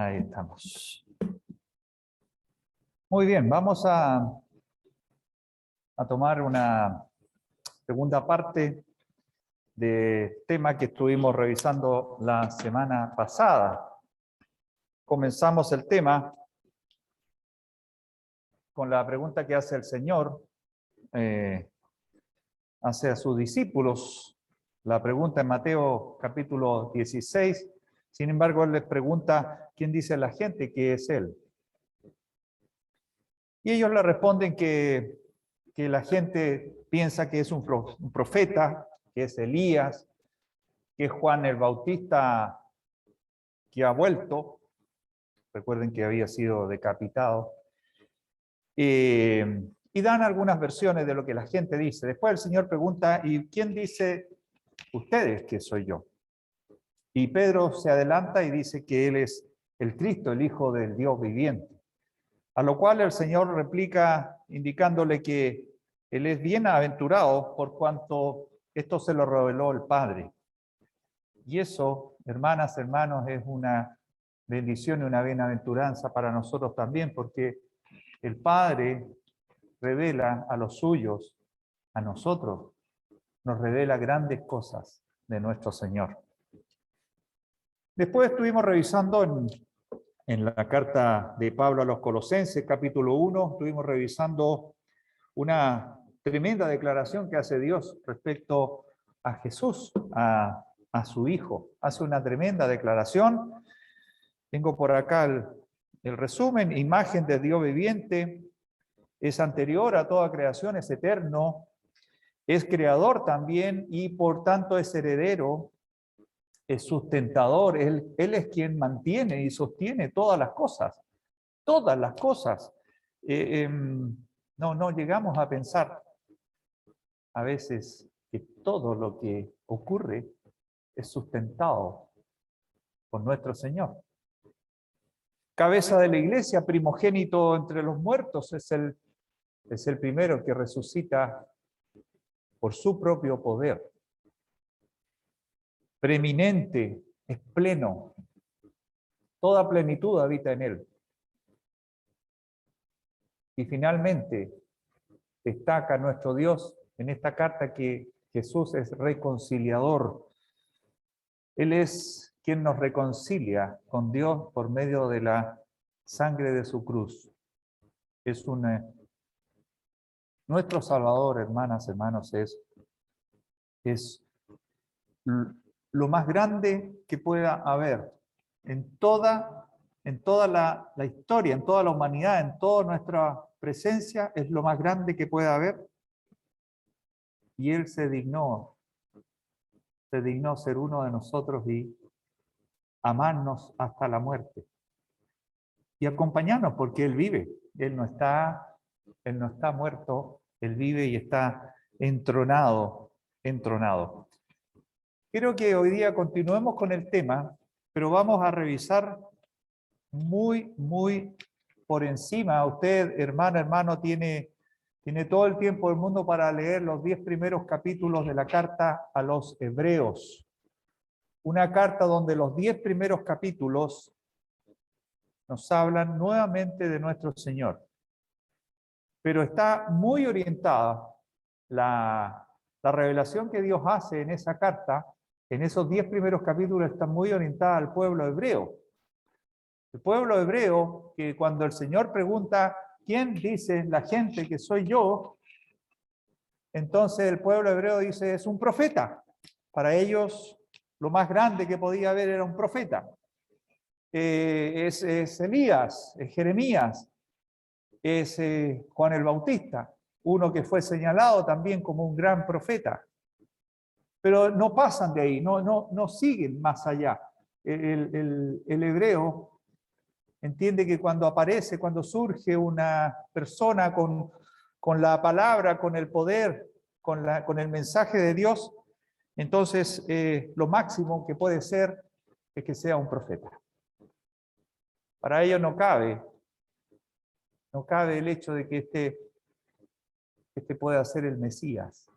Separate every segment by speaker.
Speaker 1: Ahí estamos. Muy bien, vamos a tomar una segunda parte del tema que estuvimos revisando la semana pasada. Comenzamos el tema con la pregunta que hace el Señor hacia sus discípulos. La pregunta en Mateo capítulo 16. Sin embargo, Él les pregunta, ¿quién dice la gente que es Él? Y ellos le responden que la gente piensa que es un profeta, que es Elías, que es Juan el Bautista que ha vuelto. Recuerden que había sido decapitado. Y dan algunas versiones de lo que la gente dice. Después el Señor pregunta, ¿y quién dice ustedes que soy yo? Y Pedro se adelanta y dice que Él es el Cristo, el Hijo del Dios viviente. A lo cual el Señor replica indicándole que Él es bienaventurado por cuanto esto se lo reveló el Padre. Y eso, hermanas, hermanos, es una bendición y una bienaventuranza para nosotros también, porque el Padre revela a los suyos, a nosotros, nos revela grandes cosas de nuestro Señor. Después estuvimos revisando en la carta de Pablo a los Colosenses, capítulo 1, estuvimos revisando una tremenda declaración que hace Dios respecto a Jesús, a su Hijo. Hace una tremenda declaración. Tengo por acá el resumen: imagen de Dios viviente, es anterior a toda creación, es eterno, es creador también y por tanto es heredero, es sustentador. Él es quien mantiene y sostiene todas las cosas. Todas las cosas. No llegamos a pensar a veces que todo lo que ocurre es sustentado por nuestro Señor. Cabeza de la iglesia, primogénito entre los muertos, es el primero que resucita por su propio poder. Preeminente, es pleno, toda plenitud habita en Él. Y finalmente, destaca nuestro Dios en esta carta que Jesús es reconciliador. Él es quien nos reconcilia con Dios por medio de la sangre de su cruz. Es nuestro Salvador, hermanas, hermanos, es lo más grande que pueda haber en toda la historia, en toda la humanidad, en toda nuestra presencia, es lo más grande que pueda haber. Y Él se dignó ser uno de nosotros y amarnos hasta la muerte. Y acompañarnos porque Él vive. Él no está muerto, Él vive y está entronado. Quiero que hoy día continuemos con el tema, pero vamos a revisar muy por encima. Usted, hermano, tiene todo el tiempo del mundo para leer los 10 primeros capítulos de la carta a los Hebreos. Una carta donde los 10 primeros capítulos nos hablan nuevamente de nuestro Señor. Pero está muy orientada la revelación que Dios hace en esa carta, en esos 10 primeros capítulos, está muy orientada al pueblo hebreo. El pueblo hebreo, que cuando el Señor pregunta, ¿quién dice la gente que soy yo? Entonces el pueblo hebreo dice, es un profeta. Para ellos, lo más grande que podía haber era un profeta. Es Elías, es Jeremías, es Juan el Bautista, uno que fue señalado también como un gran profeta. Pero no pasan de ahí, no siguen más allá. El hebreo entiende que cuando surge una persona con la palabra, con el poder, con el mensaje de Dios, entonces lo máximo que puede ser es que sea un profeta. Para ello no cabe el hecho de que este pueda ser el Mesías.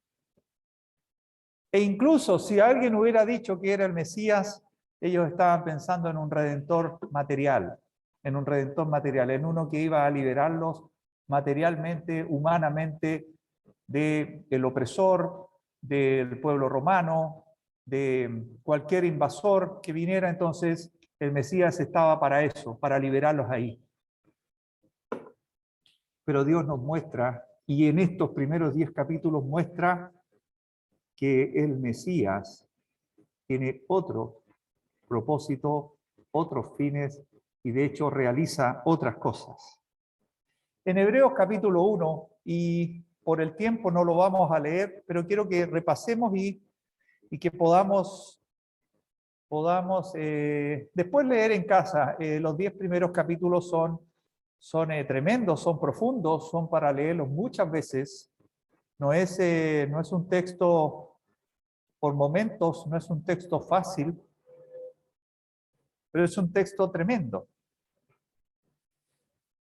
Speaker 1: E incluso si alguien hubiera dicho que era el Mesías, ellos estaban pensando en un redentor material, en uno que iba a liberarlos materialmente, humanamente, del opresor, del pueblo romano, de cualquier invasor que viniera. Entonces el Mesías estaba para eso, para liberarlos ahí. Pero Dios nos muestra, y en estos primeros 10 capítulos muestra, que el Mesías tiene otro propósito, otros fines, y de hecho realiza otras cosas. En Hebreos capítulo 1, y por el tiempo no lo vamos a leer, pero quiero que repasemos y que podamos después leer en casa. Los 10 primeros capítulos son tremendos, son profundos, son para leerlos muchas veces. No es un texto, por momentos, no es un texto fácil, pero es un texto tremendo.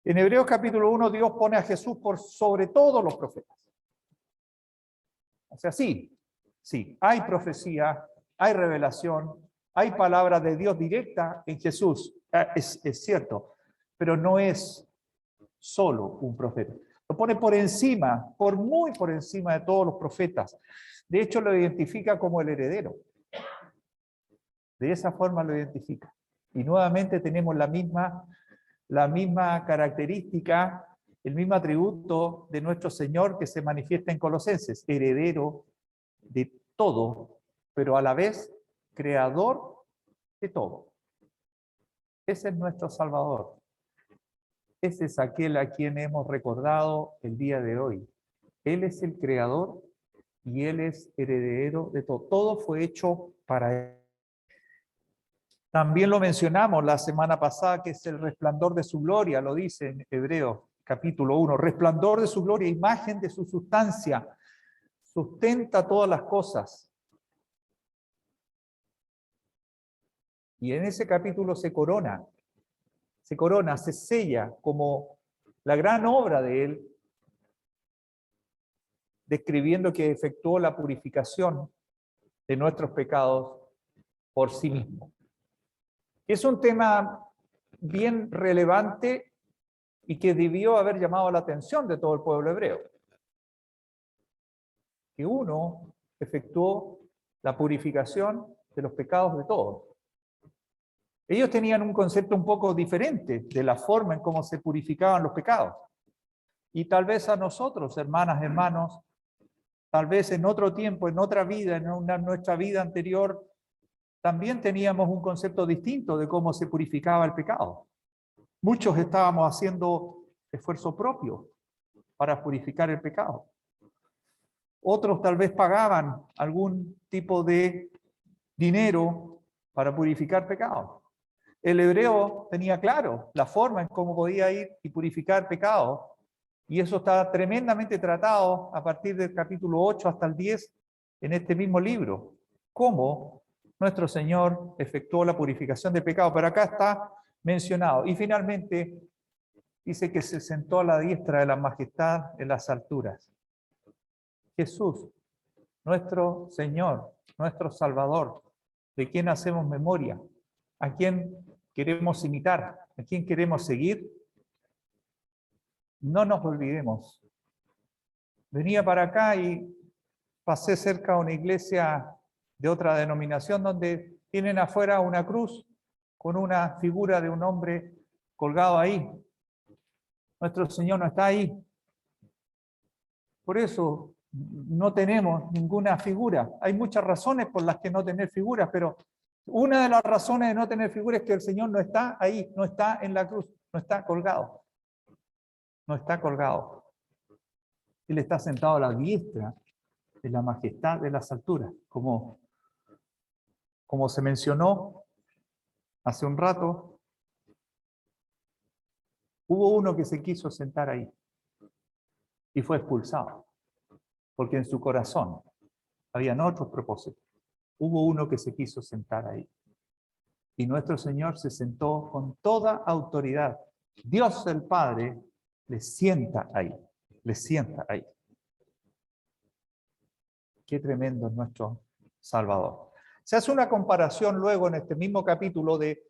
Speaker 1: En Hebreos capítulo 1, Dios pone a Jesús por sobre todos los profetas. O sea, sí, hay profecía, hay revelación, hay palabra de Dios directa en Jesús. Es cierto, pero no es solo un profeta. Lo pone por encima, muy por encima de todos los profetas. De hecho, lo identifica como el heredero. De esa forma lo identifica. Y nuevamente tenemos la misma característica, el mismo atributo de nuestro Señor que se manifiesta en Colosenses, heredero de todo, pero a la vez creador de todo. Ese es nuestro Salvador. Ese es aquel a quien hemos recordado el día de hoy. Él es el creador y Él es heredero de todo. Todo fue hecho para Él. También lo mencionamos la semana pasada, que es el resplandor de su gloria, lo dice en Hebreos capítulo 1, resplandor de su gloria, imagen de su sustancia, sustenta todas las cosas. Y en ese capítulo se corona, se sella como la gran obra de Él, describiendo que efectuó la purificación de nuestros pecados por sí mismo. Es un tema bien relevante y que debió haber llamado la atención de todo el pueblo hebreo. Que uno efectuó la purificación de los pecados de todos. Ellos tenían un concepto un poco diferente de la forma en cómo se purificaban los pecados. Y tal vez a nosotros, hermanas, hermanos, tal vez en otro tiempo, en otra vida, nuestra vida anterior, también teníamos un concepto distinto de cómo se purificaba el pecado. Muchos estábamos haciendo esfuerzo propio para purificar el pecado. Otros tal vez pagaban algún tipo de dinero para purificar pecado. El hebreo tenía claro la forma en cómo podía ir y purificar pecado, y eso está tremendamente tratado a partir del capítulo 8 hasta el 10 en este mismo libro. Cómo nuestro Señor efectuó la purificación de pecado, pero acá está mencionado. Y finalmente dice que se sentó a la diestra de la majestad en las alturas. Jesús, nuestro Señor, nuestro Salvador, de quien hacemos memoria, a quien queremos imitar, a quien queremos seguir. No nos olvidemos. Venía para acá y pasé cerca a una iglesia de otra denominación donde tienen afuera una cruz con una figura de un hombre colgado ahí. Nuestro Señor no está ahí. Por eso no tenemos ninguna figura. Hay muchas razones por las que no tener figuras, pero una de las razones de no tener figuras es que el Señor no está ahí, no está en la cruz, no está colgado. No está colgado. Él está sentado a la diestra de la majestad de las alturas, como se mencionó hace un rato. Hubo uno que se quiso sentar ahí y fue expulsado, porque en su corazón habían otros propósitos. Hubo uno que se quiso sentar ahí. Y nuestro Señor se sentó con toda autoridad. Dios el Padre le sienta ahí. Le sienta ahí. Qué tremendo es nuestro Salvador. Se hace una comparación luego en este mismo capítulo de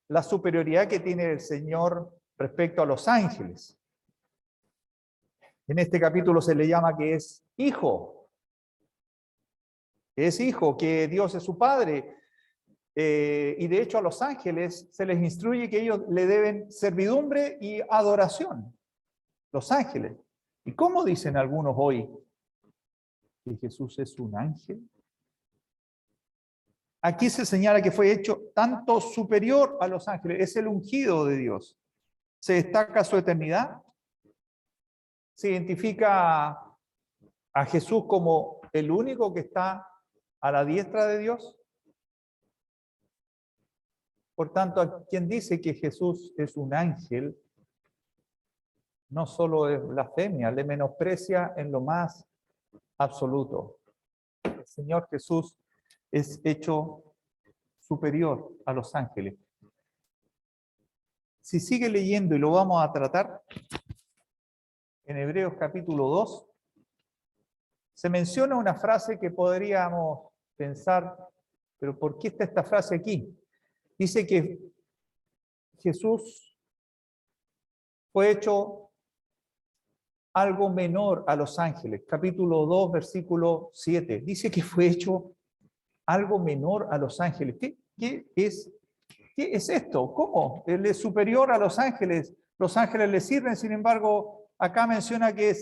Speaker 1: la superioridad que tiene el Señor respecto a los ángeles. En este capítulo se le llama que es hijo. Es hijo, que Dios es su padre. Y de hecho a los ángeles se les instruye que ellos le deben servidumbre y adoración. Los ángeles. ¿Y cómo dicen algunos hoy que Jesús es un ángel? Aquí se señala que fue hecho tanto superior a los ángeles. Es el ungido de Dios. Se destaca su eternidad. Se identifica a Jesús como el único que está a la diestra de Dios. Por tanto, a quien dice que Jesús es un ángel, no solo es blasfemia, le menosprecia en lo más absoluto. El Señor Jesús es hecho superior a los ángeles. Si sigue leyendo, y lo vamos a tratar, en Hebreos capítulo 2, se menciona una frase que podríamos pensar, pero ¿por qué está esta frase aquí? Dice que Jesús fue hecho algo menor a los ángeles. Capítulo 2, versículo 7. Dice que fue hecho algo menor a los ángeles. ¿Qué es esto? ¿Cómo? Él es superior a los ángeles. Los ángeles le sirven, sin embargo, acá menciona que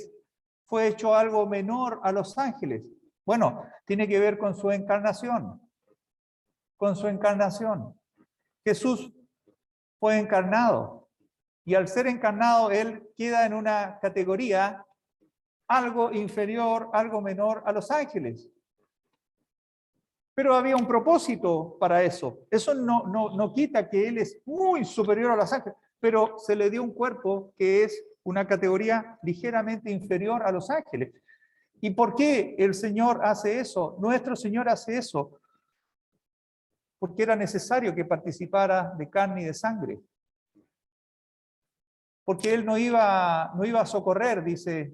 Speaker 1: fue hecho algo menor a los ángeles. Bueno, tiene que ver con su encarnación. Con su encarnación. Jesús fue encarnado. Y al ser encarnado, él queda en una categoría algo inferior, algo menor a los ángeles. Pero había un propósito para eso. Eso no quita que él es muy superior a los ángeles, pero se le dio un cuerpo que es una categoría ligeramente inferior a los ángeles. ¿Y por qué el Señor hace eso? Nuestro Señor hace eso. Porque era necesario que participara de carne y de sangre. Porque él no iba a socorrer, dice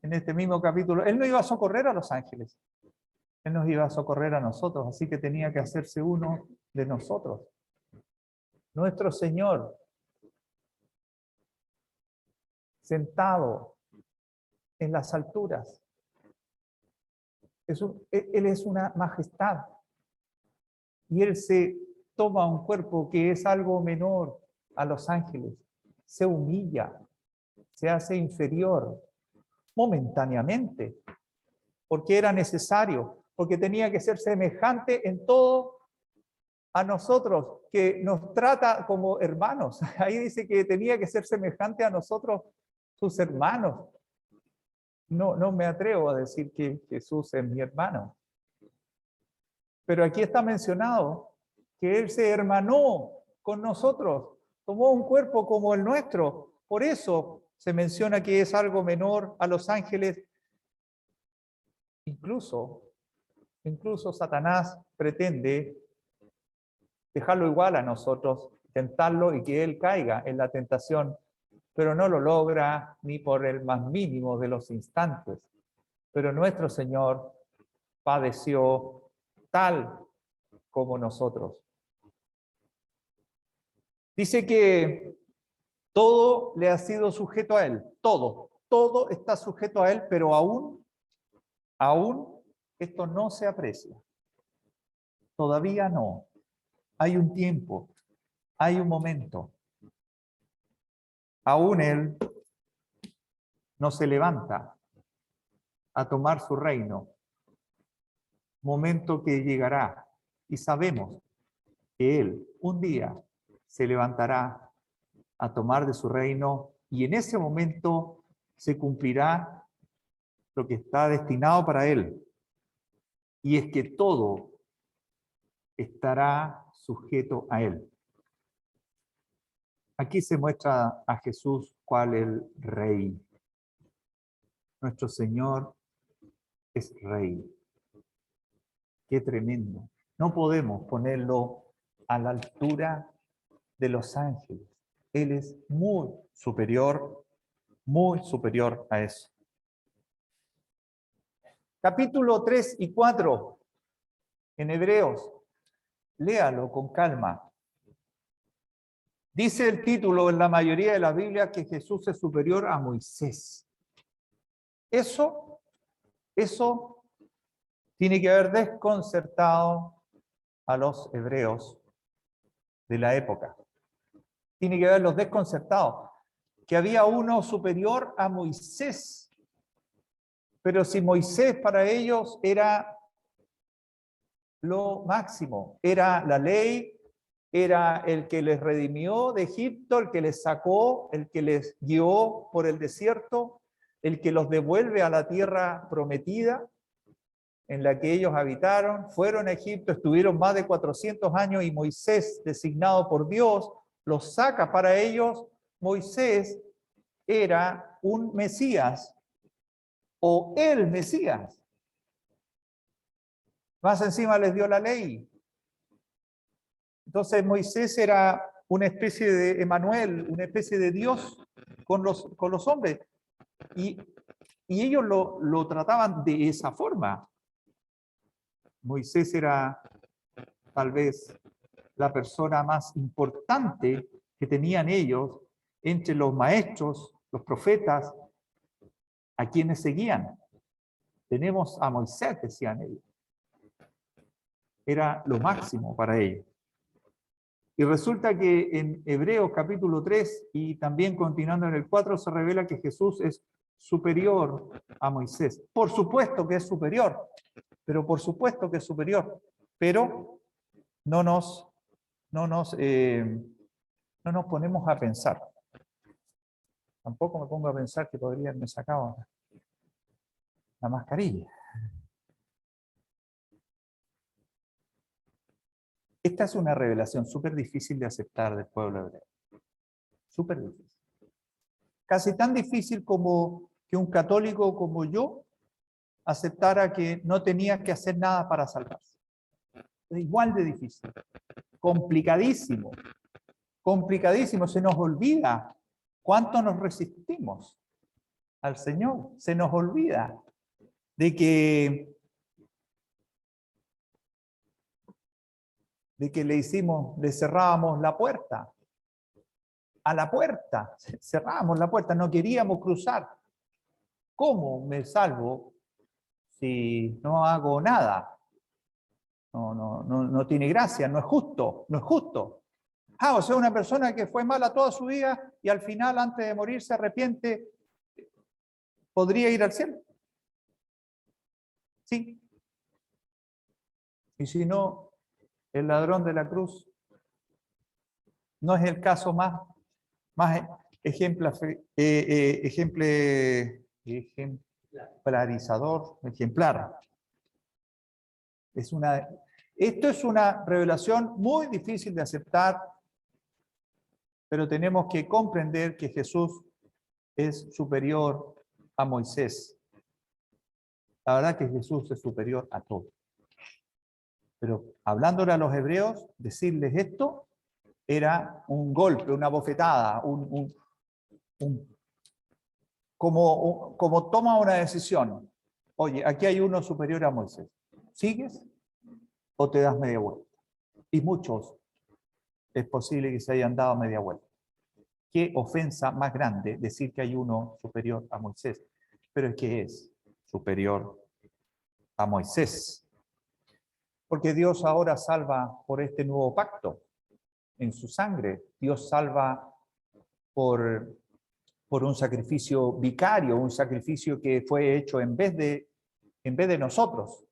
Speaker 1: en este mismo capítulo, él no iba a socorrer a los ángeles. Él nos iba a socorrer a nosotros, así que tenía que hacerse uno de nosotros. Nuestro Señor, sentado en las alturas, Él es una majestad. Y Él se toma un cuerpo que es algo menor a los ángeles. Se humilla, se hace inferior momentáneamente, porque era necesario, porque tenía que ser semejante en todo a nosotros, que nos trata como hermanos. Ahí dice que tenía que ser semejante a nosotros, sus hermanos. No me atrevo a decir que Jesús es mi hermano. Pero aquí está mencionado que Él se hermanó con nosotros, tomó un cuerpo como el nuestro. Por eso se menciona que es algo menor a los ángeles. Incluso Satanás pretende dejarlo igual a nosotros, tentarlo y que él caiga en la tentación, pero no lo logra ni por el más mínimo de los instantes. Pero nuestro Señor padeció tal como nosotros. Dice que todo le ha sido sujeto a él, todo está sujeto a él, pero aún esto no se aprecia. Todavía no. Hay un tiempo, hay un momento. Aún él no se levanta a tomar su reino. Momento que llegará y sabemos que él un día se levantará a tomar de su reino y en ese momento se cumplirá lo que está destinado para él. Y es que todo estará sujeto a él. Aquí se muestra a Jesús cual el Rey. Nuestro Señor es Rey. Qué tremendo. No podemos ponerlo a la altura de los ángeles. Él es muy superior a eso. Capítulo 3 y 4. en Hebreos. Léalo con calma. Dice el título en la mayoría de las Biblias que Jesús es superior a Moisés. Eso tiene que haber desconcertado a los hebreos de la época. Tiene que haberlos desconcertado. Que había uno superior a Moisés. Pero si Moisés para ellos era lo máximo, era la ley, era el que les redimió de Egipto, el que les sacó, el que les guió por el desierto, el que los devuelve a la tierra prometida en la que ellos habitaron, fueron a Egipto, estuvieron más de 400 años y Moisés, designado por Dios, los saca para ellos. Moisés era un Mesías o el Mesías. Más encima les dio la ley. Entonces Moisés era una especie de Emanuel, una especie de Dios con los hombres. Y ellos lo trataban de esa forma. Moisés era tal vez la persona más importante que tenían ellos entre los maestros, los profetas, a quienes seguían. Tenemos a Moisés, decían ellos. Era lo máximo para ellos. Y resulta que en Hebreos capítulo 3 y también continuando en el 4 se revela que Jesús es superior a Moisés. Por supuesto que es superior, pero por supuesto que es superior, pero no nos ponemos a pensar. Tampoco me pongo a pensar que podría haberme sacado la mascarilla. Esta es una revelación súper difícil de aceptar del pueblo hebreo. Súper difícil. Casi tan difícil como que un católico como yo aceptara que no tenía que hacer nada para salvarse. Es igual de difícil. Complicadísimo. Complicadísimo. Se nos olvida cuánto nos resistimos al Señor. Se nos olvida de que le cerrábamos la puerta. A la puerta, cerrábamos la puerta, no queríamos cruzar. ¿Cómo me salvo si no hago nada? No tiene gracia, no es justo, no es justo. O sea, una persona que fue mala toda su vida y al final, antes de morir, se arrepiente, ¿podría ir al cielo? Sí. Y si no, el ladrón de la cruz no es el caso más ejemplar. Esto es una revelación muy difícil de aceptar, pero tenemos que comprender que Jesús es superior a Moisés. La verdad que Jesús es superior a todo. Pero hablándole a los hebreos, decirles esto era un golpe, una bofetada, como toma una decisión. Oye, aquí hay uno superior a Moisés. ¿Sigues o te das media vuelta? Y muchos es posible que se hayan dado media vuelta. Qué ofensa más grande decir que hay uno superior a Moisés. Pero es que es superior a Moisés. Porque Dios ahora salva por este nuevo pacto en su sangre. Dios salva por un sacrificio vicario, un sacrificio que fue hecho en vez de nosotros.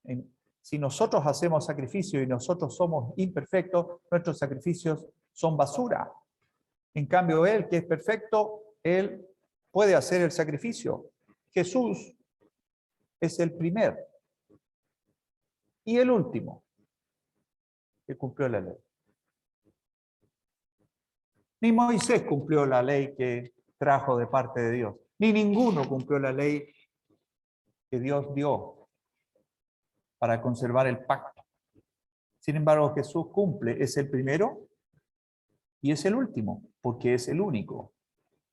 Speaker 1: Si nosotros hacemos sacrificio y nosotros somos imperfectos, nuestros sacrificios son basura. En cambio, Él, que es perfecto, Él puede hacer el sacrificio. Jesús es el primero y el último que cumplió la ley. Ni Moisés cumplió la ley que trajo de parte de Dios, ni ninguno cumplió la ley que Dios dio para conservar el pacto. Sin embargo, Jesús cumple, es el primero y es el último, porque es el único.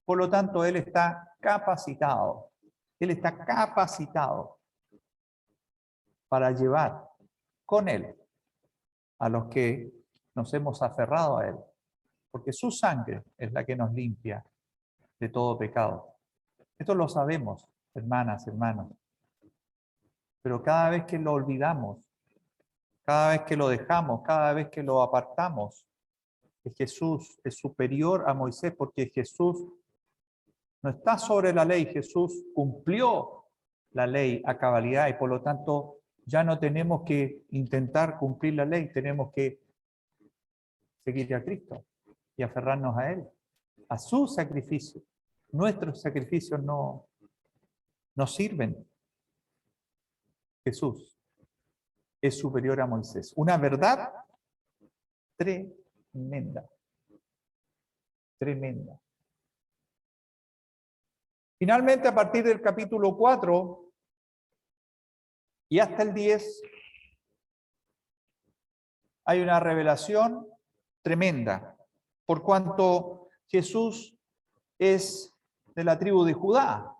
Speaker 1: Por lo tanto, Él está capacitado. Él está capacitado para llevar con Él a los que nos hemos aferrado a Él, porque su sangre es la que nos limpia de todo pecado. Esto lo sabemos, hermanas, hermanos, pero cada vez que lo olvidamos, cada vez que lo dejamos, cada vez que lo apartamos, Jesús es superior a Moisés, porque Jesús no está sobre la ley, Jesús cumplió la ley a cabalidad y por lo tanto ya no tenemos que intentar cumplir la ley, tenemos que seguir a Cristo y aferrarnos a Él, a su sacrificio. Nuestros sacrificios no sirven. Jesús es superior a Moisés. Una verdad tremenda. Tremenda. Finalmente, a partir del capítulo 4 y hasta el 10, hay una revelación tremenda, por cuanto Jesús es de la tribu de Judá.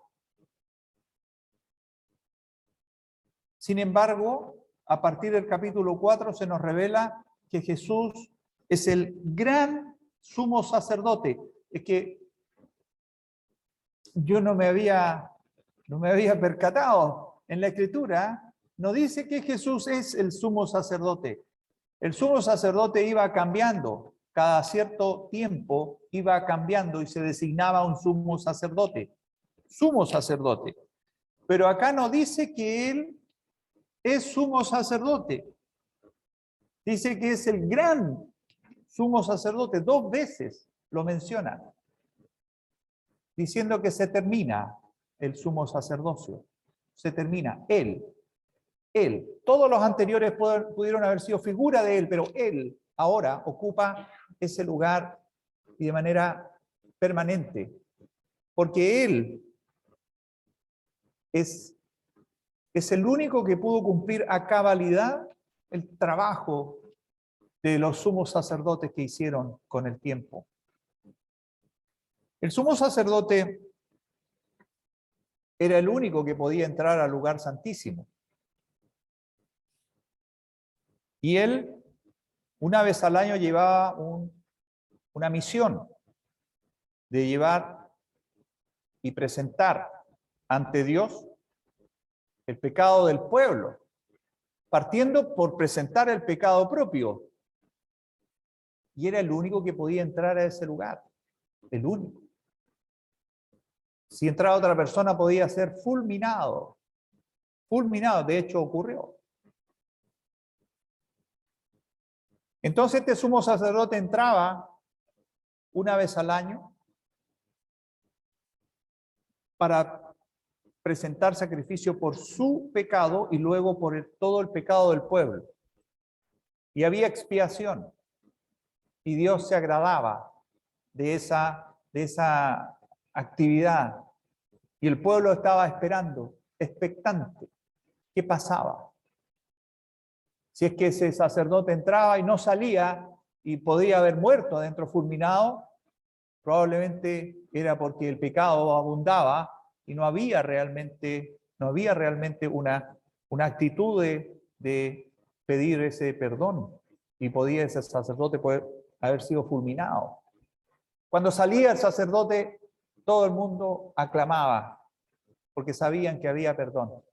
Speaker 1: Sin embargo, a partir del capítulo 4 se nos revela que Jesús es el gran sumo sacerdote. Es que yo no me había percatado. En la Escritura no dice que Jesús es el sumo sacerdote. El sumo sacerdote iba cambiando. Cada cierto tiempo iba cambiando y se designaba un sumo sacerdote. Sumo sacerdote. Pero acá no dice que él es sumo sacerdote. Dice que es el gran sumo sacerdote. 2 veces lo menciona, diciendo que se termina el sumo sacerdocio. Se termina. Él. Todos los anteriores pudieron haber sido figura de él, pero él ahora ocupa ese lugar y de manera permanente. Porque él es el único que pudo cumplir a cabalidad el trabajo de los sumos sacerdotes que hicieron con el tiempo. El sumo sacerdote era el único que podía entrar al lugar santísimo. Y él, una vez al año, llevaba una misión de llevar y presentar ante Dios el pecado del pueblo, partiendo por presentar el pecado propio. Y era el único que podía entrar a ese lugar, el único. Si entraba otra persona podía ser fulminado. Fulminado, de hecho ocurrió. Entonces este sumo sacerdote entraba una vez al año para presentar sacrificio por su pecado y luego por todo el pecado del pueblo. Y había expiación. Y Dios se agradaba de esa actividad. Y el pueblo estaba esperando, expectante. ¿Qué pasaba? Si es que ese sacerdote entraba y no salía y podía haber muerto adentro fulminado, probablemente era porque el pecado abundaba y no había realmente una actitud de pedir ese perdón y podía ese sacerdote poder haber sido fulminado. Cuando salía el sacerdote, todo el mundo aclamaba porque sabían que había perdón.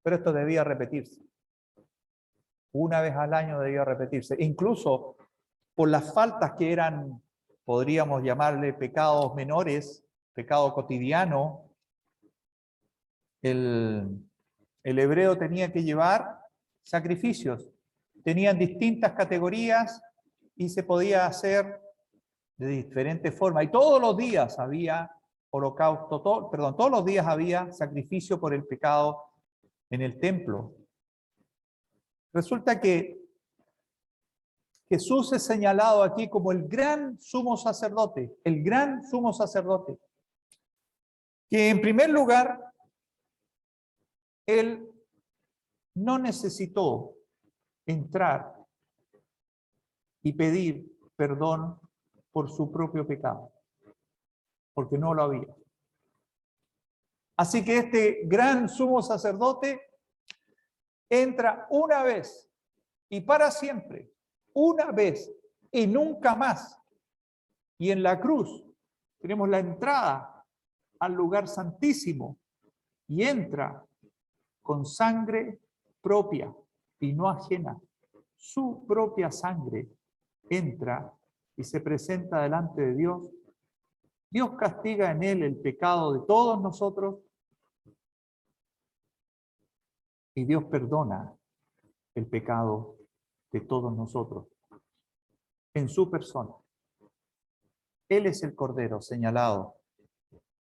Speaker 1: Pero esto debía repetirse. Una vez al año debía repetirse. Incluso por las faltas que eran, podríamos llamarle pecados menores, pecado cotidiano, el hebreo tenía que llevar sacrificios. Tenían distintas categorías y se podía hacer de diferentes formas. Y todos los días había holocausto, todos los días había sacrificio por el pecado en el templo. Resulta que Jesús es señalado aquí como el gran sumo sacerdote, que en primer lugar, él no necesitó entrar y pedir perdón por su propio pecado, porque no lo había. Así que este gran sumo sacerdote entra una vez y para siempre una vez y nunca más. Y en la cruz tenemos la entrada al lugar santísimo y entra con sangre propia y no ajena. Su propia sangre entra y se presenta delante de Dios. Dios castiga en él el pecado de todos nosotros y Dios perdona el pecado de todos nosotros en su persona. Él es el Cordero señalado.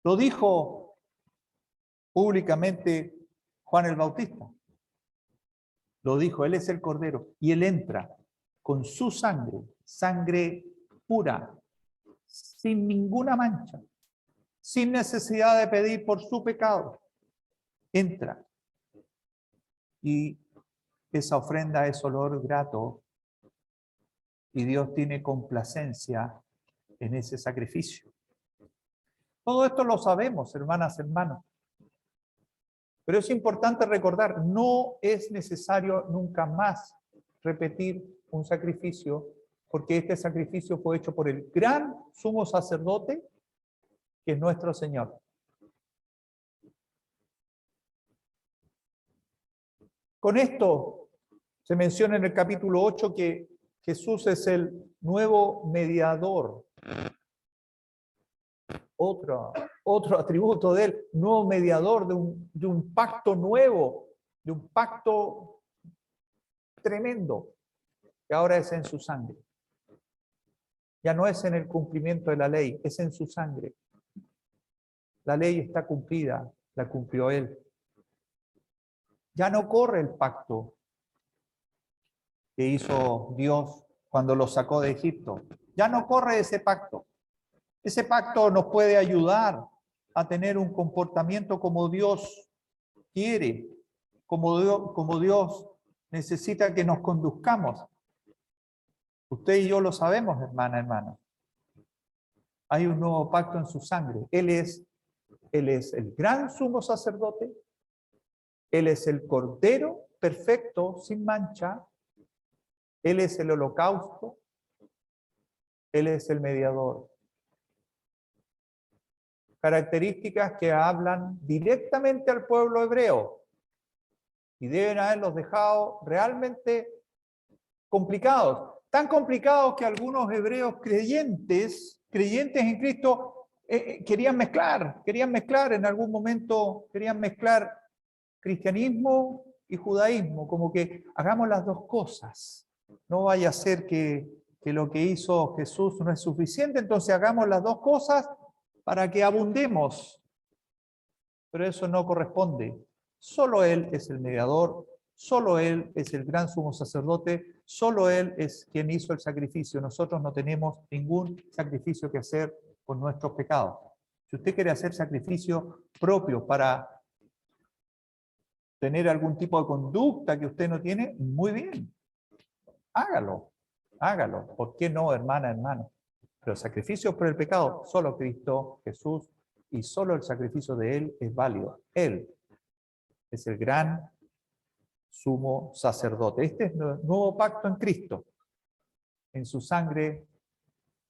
Speaker 1: Lo dijo públicamente Juan el Bautista. Lo dijo, Él es el Cordero. Y Él entra con su sangre, sangre pura, sin ninguna mancha, sin necesidad de pedir por su pecado. Entra. Y esa ofrenda es olor grato. Y Dios tiene complacencia en ese sacrificio. Todo esto lo sabemos, hermanas, hermanos. Pero es importante recordar, no es necesario nunca más repetir un sacrificio, porque este sacrificio fue hecho por el gran sumo sacerdote, que es nuestro Señor. Con esto se menciona en el capítulo 8 que Jesús es el nuevo mediador. Otro atributo de él, nuevo mediador de un pacto nuevo, de un pacto tremendo, que ahora es en su sangre. Ya no es en el cumplimiento de la ley, es en su sangre. La ley está cumplida, la cumplió él. Ya no corre el pacto que hizo Dios cuando los sacó de Egipto. Ya no corre ese pacto. Ese pacto nos puede ayudar a tener un comportamiento como Dios quiere, como Dios necesita que nos conduzcamos. Usted y yo lo sabemos, hermana, hermano. Hay un nuevo pacto en su sangre. Él es el gran sumo sacerdote. Él es el Cordero perfecto, sin mancha. Él es el holocausto. Él es el mediador. Características que hablan directamente al pueblo hebreo y deben haberlos dejado realmente complicados. Tan complicados que algunos hebreos creyentes en Cristo, querían mezclar en algún momento, querían mezclar cristianismo y judaísmo, como que hagamos las dos cosas. No vaya a ser que lo que hizo Jesús no es suficiente, entonces hagamos las dos cosas para que abundemos. Pero eso no corresponde. Solo Él es el mediador, solo Él es el gran sumo sacerdote, solo Él es quien hizo el sacrificio. Nosotros no tenemos ningún sacrificio que hacer con nuestros pecados. Si usted quiere hacer sacrificio propio para tener algún tipo de conducta que usted no tiene, muy bien. Hágalo. ¿Por qué no, hermana, hermano? Pero sacrificios por el pecado, solo Cristo, Jesús, y solo el sacrificio de Él es válido. Él es el gran sumo sacerdote. Este es el nuevo pacto en Cristo, en su sangre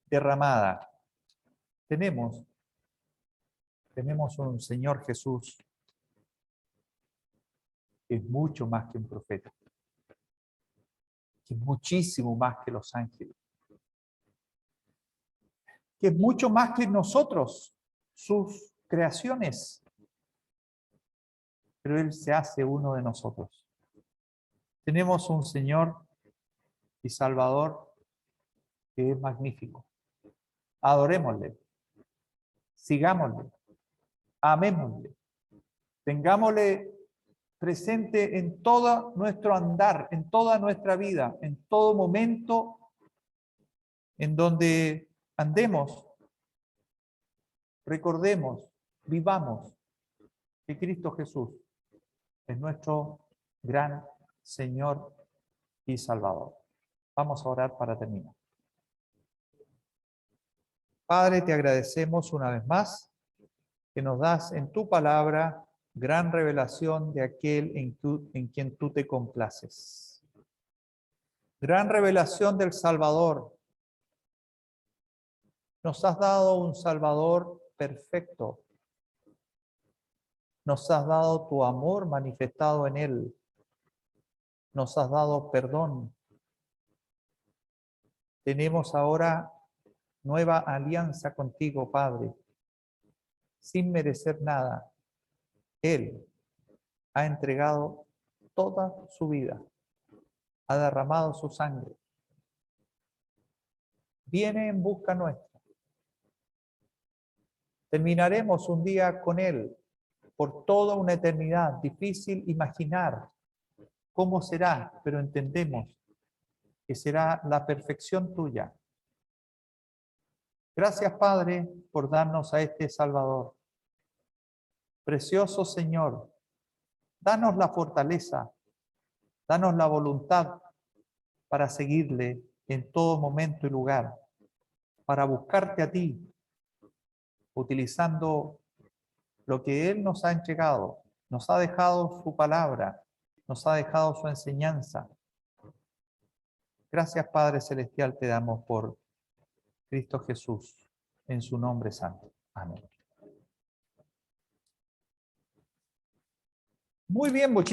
Speaker 1: derramada. Tenemos un Señor Jesús que es mucho más que un profeta, que es muchísimo más que los ángeles, que es mucho más que nosotros, sus creaciones. Pero Él se hace uno de nosotros. Tenemos un Señor y Salvador que es magnífico. Adorémosle, sigámosle, amémosle, tengámosle presente en todo nuestro andar, en toda nuestra vida, en todo momento en donde andemos. Recordemos, vivamos que Cristo Jesús es nuestro gran Señor y Salvador. Vamos a orar para terminar. Padre, te agradecemos una vez más que nos das en tu palabra gran revelación de aquel en quien tú te complaces. Gran revelación del Salvador. Nos has dado un Salvador perfecto. Nos has dado tu amor manifestado en Él. Nos has dado perdón. Tenemos ahora nueva alianza contigo, Padre, sin merecer nada. Él ha entregado toda su vida, ha derramado su sangre. Viene en busca nuestra. Terminaremos un día con Él por toda una eternidad. Difícil imaginar cómo será, pero entendemos que será la perfección tuya. Gracias, Padre, por darnos a este Salvador. Precioso Señor, danos la fortaleza, danos la voluntad para seguirle en todo momento y lugar, para buscarte a ti, utilizando lo que Él nos ha entregado. Nos ha dejado su palabra, nos ha dejado su enseñanza. Gracias, Padre Celestial, te damos por Cristo Jesús, en su nombre santo. Amén. Muy bien, muchísimas